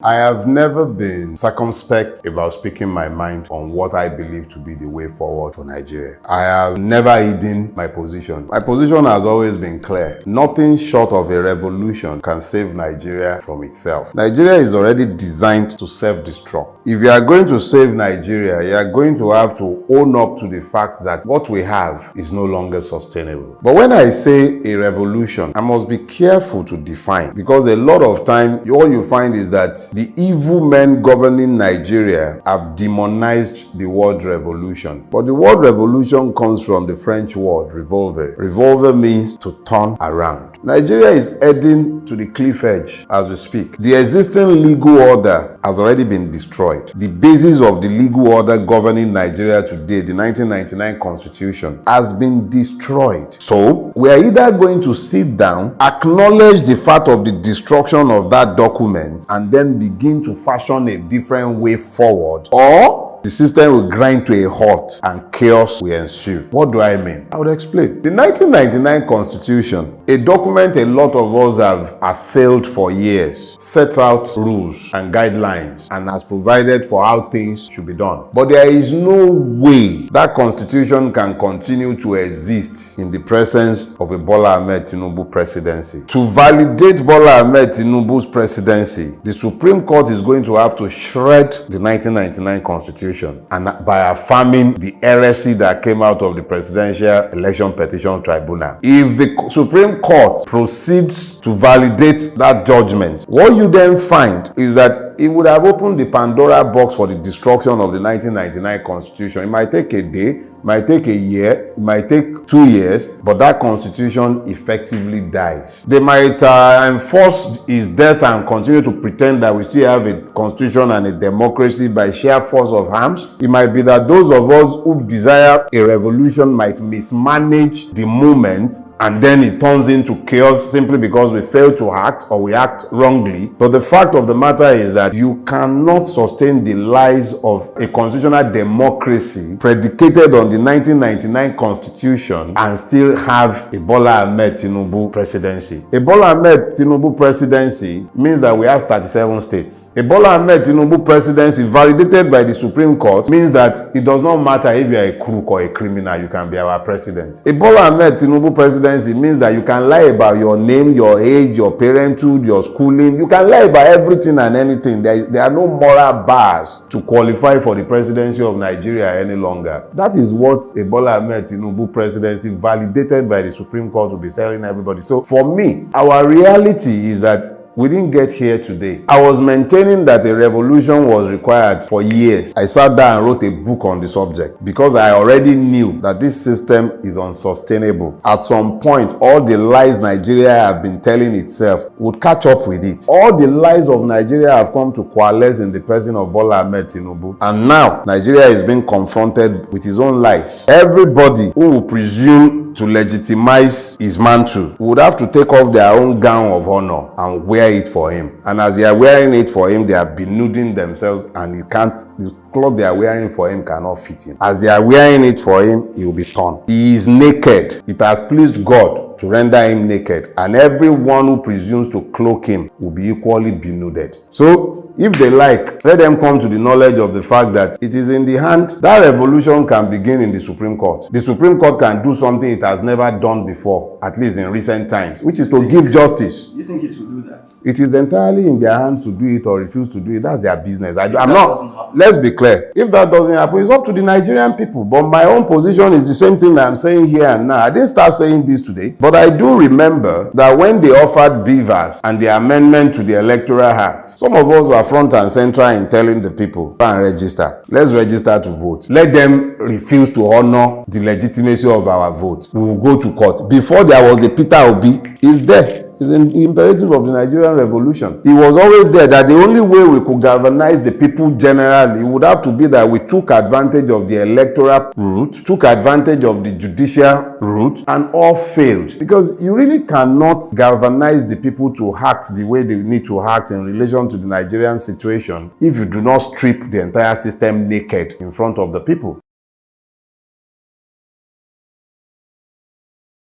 I have never been circumspect about speaking my mind on what I believe to be the way forward for Nigeria. I have never hidden my position. My position has always been clear. Nothing short of a revolution can save Nigeria from itself. Nigeria is already designed to self-destruct. If you are going to save Nigeria, you are going to have to own up to the fact that what we have is no longer sustainable. But when I say a revolution, I must be careful to define, because a lot of time, all you find is that the evil men governing Nigeria have demonized the word revolution. But the word revolution comes from the French word revolver. Revolver means to turn around. Nigeria is heading to the cliff edge as we speak. The existing legal order has already been destroyed. The basis of the legal order governing Nigeria today, the 1999 Constitution, has been destroyed. So, we are either going to sit down, acknowledge the fact of the destruction of that document, and then begin to fashion a different way forward, or the system will grind to a halt and chaos will ensue. What do I mean? I would explain. The 1999 Constitution, a document a lot of us have assailed for years, sets out rules and guidelines and has provided for how things should be done. But there is no way that Constitution can continue to exist in the presence of a Bola Ahmed Tinubu presidency. To validate Bola Ahmed Tinubu's presidency, the Supreme Court is going to have to shred the 1999 Constitution, and by affirming the heresy that came out of the Presidential Election Petition Tribunal. If the Supreme Court proceeds to validate that judgment, what you then find is that it would have opened the Pandora box for the destruction of the 1999 Constitution. It might take a day, it might take a year, it might take 2 years, but that constitution effectively dies. They might enforce his death and continue to pretend that we still have a constitution and a democracy by sheer force of arms. It might be that those of us who desire a revolution might mismanage the movement, and then it turns into chaos simply because we fail to act or we act wrongly. But the fact of the matter is that you cannot sustain the lies of a constitutional democracy predicated on the 1999 Constitution and still have a Bola Ahmed Tinubu presidency. A Bola Ahmed Tinubu presidency means that we have 37 states. A Bola Ahmed Tinubu presidency validated by the Supreme Court means that it does not matter if you are a crook or a criminal, you can be our president. A Bola Ahmed Tinubu presidency means that you can lie about your name, your age, your parenthood, your schooling. You can lie about everything and anything. There are no moral bars to qualify for the presidency of Nigeria any longer. That is what a Bola Ahmed Tinubu presidency validated by the Supreme Court will be telling everybody. So for me, our reality is that we didn't get here today. I was maintaining that a revolution was required for years. I sat down and wrote a book on the subject because I already knew that this system is unsustainable. At some point, all the lies Nigeria have been telling itself would catch up with it. All the lies of Nigeria have come to coalesce in the person of Bola Ahmed Tinubu. And now, Nigeria is being confronted with his own lies. Everybody who will presume to legitimize his mantle would have to take off their own gown of honor and wear it for him. And as they are wearing it for him, they are benuding themselves, and the cloth they are wearing for him cannot fit him. As they are wearing it for him, he will be torn. He is naked. It has pleased God to render him naked, and everyone who presumes to cloak him will be equally benuded. So, if they like, let them come to the knowledge of the fact that it is in the hand. That revolution can begin in the Supreme Court. The Supreme Court can do something it has never done before, at least in recent times, which is to give justice. You think it will do that? It is entirely in their hands to do it or refuse to do it. That's their business. I'm not. Let's be clear. If that doesn't happen, it's up to the Nigerian people. But my own position is the same thing that I'm saying here and now. I didn't start saying this today, but I do remember that when they offered beavers and the amendment to the Electoral Act, some of us were front and central in telling the people, go and register. Let's register to vote. Let them refuse to honor the legitimacy of our vote. We will go to court. Before there was a Peter Obi, he's there. It's an imperative of the Nigerian Revolution. It was always there that the only way we could galvanize the people generally would have to be that we took advantage of the electoral route, took advantage of the judicial route, and all failed. Because you really cannot galvanize the people to act the way they need to act in relation to the Nigerian situation if you do not strip the entire system naked in front of the people.